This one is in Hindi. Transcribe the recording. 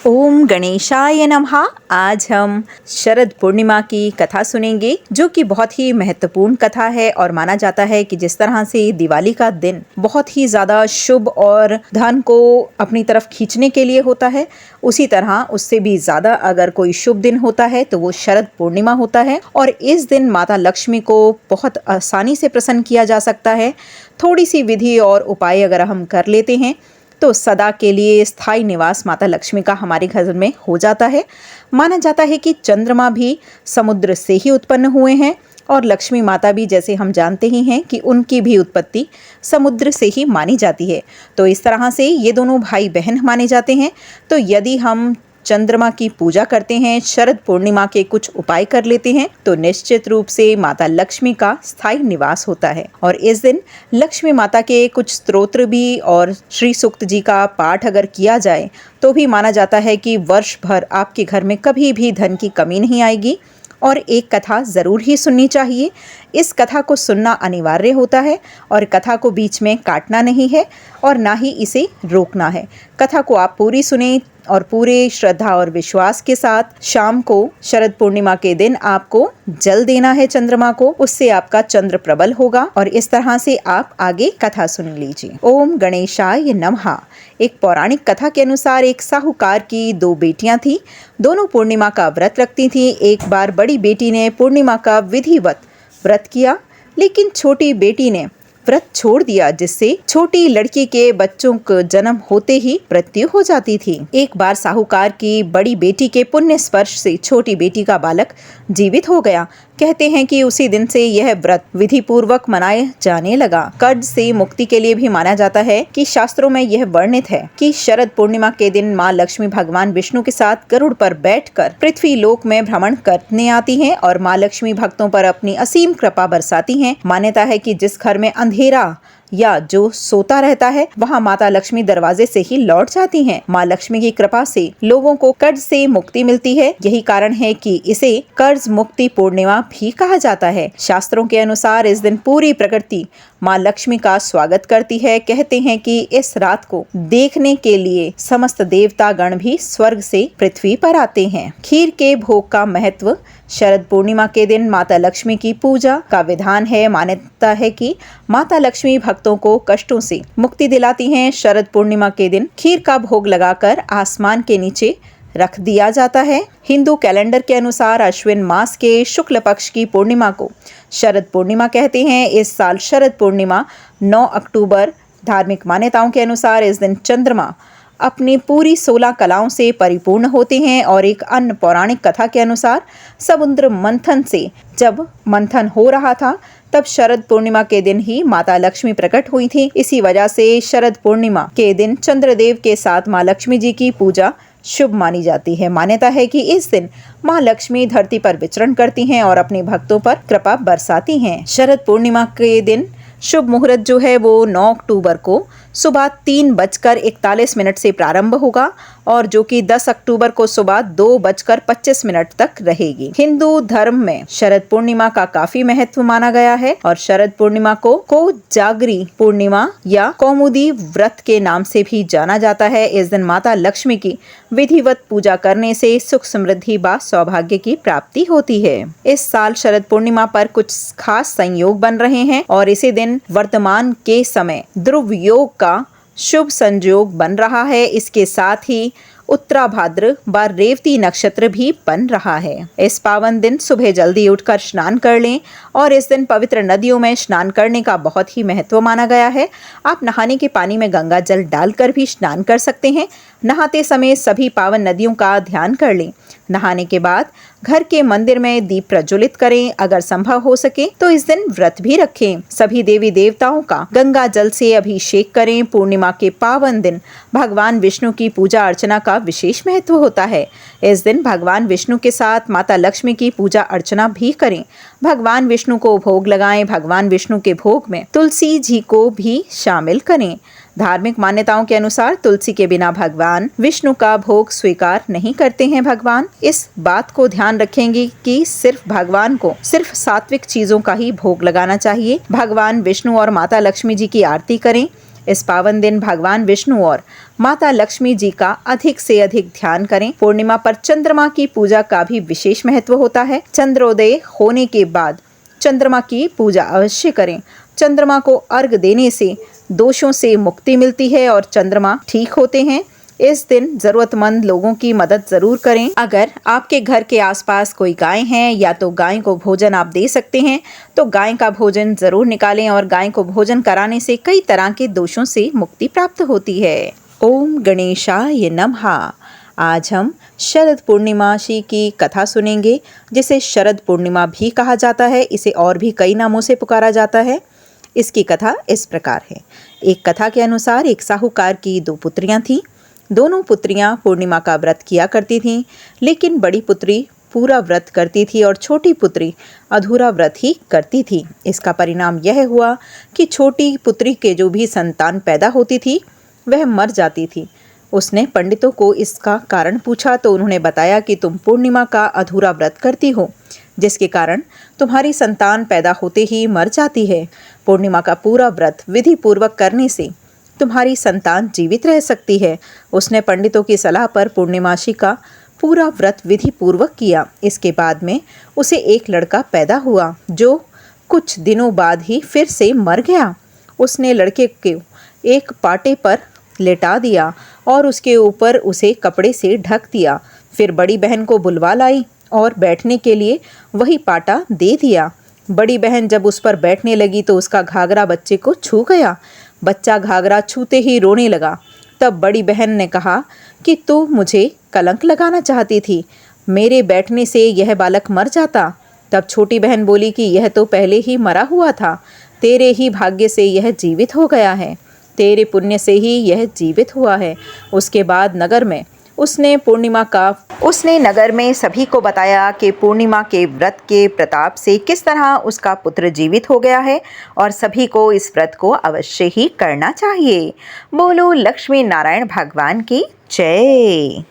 ओम गणेशाय नमः। आज हम शरद पूर्णिमा की कथा सुनेंगे, जो कि बहुत ही महत्वपूर्ण कथा है और माना जाता है कि जिस तरह से दिवाली का दिन बहुत ही ज़्यादा शुभ और धन को अपनी तरफ खींचने के लिए होता है, उसी तरह उससे भी ज़्यादा अगर कोई शुभ दिन होता है तो वो शरद पूर्णिमा होता है। और इस दिन माता लक्ष्मी को बहुत आसानी से प्रसन्न किया जा सकता है। थोड़ी सी विधि और उपाय अगर हम कर लेते हैं तो सदा के लिए स्थायी निवास माता लक्ष्मी का हमारे घर में हो जाता है। माना जाता है कि चंद्रमा भी समुद्र से ही उत्पन्न हुए हैं और लक्ष्मी माता भी, जैसे हम जानते ही हैं, कि उनकी भी उत्पत्ति समुद्र से ही मानी जाती है। तो इस तरह से ये दोनों भाई बहन माने जाते हैं। तो यदि हम चंद्रमा की पूजा करते हैं, शरद पूर्णिमा के कुछ उपाय कर लेते हैं, तो निश्चित रूप से माता लक्ष्मी का स्थायी निवास होता है। और इस दिन लक्ष्मी माता के कुछ स्तोत्र भी और श्री सूक्त जी का पाठ अगर किया जाए तो भी माना जाता है कि वर्ष भर आपके घर में कभी भी धन की कमी नहीं आएगी। और एक कथा ज़रूर ही सुननी चाहिए। इस कथा को सुनना अनिवार्य होता है और कथा को बीच में काटना नहीं है और ना ही इसे रोकना है। कथा को आप पूरी सुने और पूरे श्रद्धा और विश्वास के साथ शाम को शरद पूर्णिमा के दिन आपको जल देना है चंद्रमा को, उससे आपका चंद्र प्रबल होगा। और इस तरह से आप आगे कथा सुन लीजिए। ओम गणेशाय नमः। एक पौराणिक कथा के अनुसार एक साहूकार की दो बेटियां थीं। दोनों पूर्णिमा का व्रत रखती थीं। एक बार बड़ी बेटी ने पूर्णिमा का विधिवत व्रत किया, लेकिन छोटी बेटी ने व्रत छोड़ दिया, जिससे छोटी लड़की के बच्चों को जन्म होते ही मृत्यु हो जाती थी। एक बार साहूकार की बड़ी बेटी के पुण्य स्पर्श से छोटी बेटी का बालक जीवित हो गया। कहते हैं कि उसी दिन से यह व्रत विधि पूर्वक मनाए जाने लगा। कर्ज से मुक्ति के लिए भी माना जाता है कि शास्त्रों में यह वर्णित है कि शरद पूर्णिमा के दिन माँ लक्ष्मी भगवान विष्णु के साथ गरुड़ पर बैठकर पृथ्वी लोक में भ्रमण करने आती हैं और माँ लक्ष्मी भक्तों पर अपनी असीम कृपा बरसाती हैं। मान्यता है कि जिस घर में अंधेरा या जो सोता रहता है, वहाँ माता लक्ष्मी दरवाजे से ही लौट जाती हैं। माँ लक्ष्मी की कृपा से लोगों को कर्ज से मुक्ति मिलती है। यही कारण है कि इसे कर्ज मुक्ति पूर्णिमा भी कहा जाता है। शास्त्रों के अनुसार इस दिन पूरी प्रकृति माँ लक्ष्मी का स्वागत करती है। कहते हैं कि इस रात को देखने के लिए समस्त देवता गण भी स्वर्ग से पृथ्वी पर आते हैं। खीर के भोग का महत्व। शरद पूर्णिमा के दिन माता लक्ष्मी की पूजा का विधान है। मान्यता है कि माता लक्ष्मी भक्तों को कष्टों से मुक्ति दिलाती हैं। शरद पूर्णिमा के दिन खीर का भोग लगाकर आसमान के नीचे रख दिया जाता है। हिंदू कैलेंडर के अनुसार अश्विन मास के शुक्ल पक्ष की पूर्णिमा को शरद पूर्णिमा कहते हैं। इस साल शरद पूर्णिमा 9 अक्टूबर। धार्मिक मान्यताओं के अनुसार इस दिन चंद्रमा अपनी पूरी 16 कलाओं से परिपूर्ण होते हैं। और एक अन्य पौराणिक कथा के अनुसार समुद्र मंथन से जब मंथन हो रहा था, तब शरद पूर्णिमा के दिन ही माता लक्ष्मी प्रकट हुई थी। इसी वजह से शरद पूर्णिमा के दिन चंद्रदेव के साथ माँ लक्ष्मी जी की पूजा शुभ मानी जाती है। मान्यता है कि इस दिन माँ लक्ष्मी धरती पर विचरण करती हैं और अपने भक्तों पर कृपा बरसाती हैं। शरद पूर्णिमा के दिन शुभ मुहूर्त जो है वो 9 अक्टूबर को सुबह 3:41 से प्रारंभ होगा और जो कि 10 अक्टूबर को सुबह 2:25 तक रहेगी। हिंदू धर्म में शरद पूर्णिमा का काफी महत्व माना गया है और शरद पूर्णिमा को कोजागरी पूर्णिमा या कौमुदी व्रत के नाम से भी जाना जाता है। इस दिन माता लक्ष्मी की विधिवत पूजा करने से सुख समृद्धि व सौभाग्य की प्राप्ति होती है। इस साल शरद पूर्णिमा पर कुछ खास संयोग बन रहे हैं और इसी दिन वर्तमान के समय ध्रुव योग का शुभ संयोग बन रहा है। इसके साथ ही उत्तराभाद्र व रेवती नक्षत्र भी बन रहा है। इस पावन दिन सुबह जल्दी उठकर स्नान कर लें और इस दिन पवित्र नदियों में स्नान करने का बहुत ही महत्व माना गया है। आप नहाने के पानी में गंगा जल डालकर भी स्नान कर सकते हैं। नहाते समय सभी पावन नदियों का ध्यान कर लें। नहाने के बाद घर के मंदिर में दीप प्रज्वलित करें। अगर संभव हो सके तो इस दिन व्रत भी रखें। सभी देवी देवताओं का गंगा जल से अभिषेक करें। पूर्णिमा के पावन दिन भगवान विष्णु की पूजा अर्चना का विशेष महत्व होता है। इस दिन भगवान विष्णु के साथ माता लक्ष्मी की पूजा अर्चना भी करें। भगवान विष्णु को भोग लगाएं। भगवान विष्णु के भोग में तुलसी जी को भी शामिल करें। धार्मिक मान्यताओं के अनुसार तुलसी के बिना भगवान विष्णु का भोग स्वीकार नहीं करते हैं। भगवान इस बात को ध्यान रखेंगे कि सिर्फ भगवान को सिर्फ सात्विक चीजों का ही भोग लगाना चाहिए। भगवान विष्णु और माता लक्ष्मी जी की आरती करें। इस पावन दिन भगवान विष्णु और माता लक्ष्मी जी का अधिक से अधिक ध्यान करें। पूर्णिमा पर चंद्रमा की पूजा का भी विशेष महत्व होता है। चंद्रोदय होने के बाद चंद्रमा की पूजा अवश्य करें। चंद्रमा को अर्घ देने से दोषों से मुक्ति मिलती है और चंद्रमा ठीक होते हैं। इस दिन जरूरतमंद लोगों की मदद जरूर करें। अगर आपके घर के आसपास कोई गाय हैं या तो गाय को भोजन आप दे सकते हैं, तो गाय का भोजन जरूर निकालें और गाय को भोजन कराने से कई तरह के दोषों से मुक्ति प्राप्त होती है। ओम गणेशाय नमः। आज हम शरद पूर्णिमासी की कथा सुनेंगे, जिसे शरद पूर्णिमा भी कहा जाता है। इसे और भी कई नामों से पुकारा जाता है। इसकी कथा इस प्रकार है। एक कथा के अनुसार एक साहूकार की 2 पुत्रियां थीं। दोनों पुत्रियां पूर्णिमा का व्रत किया करती थीं, लेकिन बड़ी पुत्री पूरा व्रत करती थी और छोटी पुत्री अधूरा व्रत ही करती थी। इसका परिणाम यह हुआ कि छोटी पुत्री के जो भी संतान पैदा होती थी वह मर जाती थी। उसने पंडितों को इसका कारण पूछा तो उन्होंने बताया कि तुम पूर्णिमा का अधूरा व्रत करती हो, जिसके कारण तुम्हारी संतान पैदा होते ही मर जाती है। पूर्णिमा का पूरा व्रत विधि पूर्वक करने से तुम्हारी संतान जीवित रह सकती है। उसने पंडितों की सलाह पर पूर्णिमासी का पूरा व्रत विधि पूर्वक किया। इसके बाद में उसे एक लड़का पैदा हुआ, जो कुछ दिनों बाद ही फिर से मर गया। उसने लड़के को एक पाटे पर लेटा दिया और उसके ऊपर उसे कपड़े से ढक दिया। फिर बड़ी बहन को बुलवा लाई और बैठने के लिए वही पाटा दे दिया। बड़ी बहन जब उस पर बैठने लगी तो उसका घाघरा बच्चे को छू गया। बच्चा घाघरा छूते ही रोने लगा। तब बड़ी बहन ने कहा कि तू मुझे कलंक लगाना चाहती थी, मेरे बैठने से यह बालक मर जाता। तब छोटी बहन बोली कि यह तो पहले ही मरा हुआ था, तेरे ही भाग्य से यह जीवित हो गया है, तेरे पुण्य से ही यह जीवित हुआ है। उसके बाद उसने नगर में सभी को बताया कि पूर्णिमा के व्रत के प्रताप से किस तरह उसका पुत्र जीवित हो गया है और सभी को इस व्रत को अवश्य ही करना चाहिए। बोलो लक्ष्मी नारायण भगवान की जय।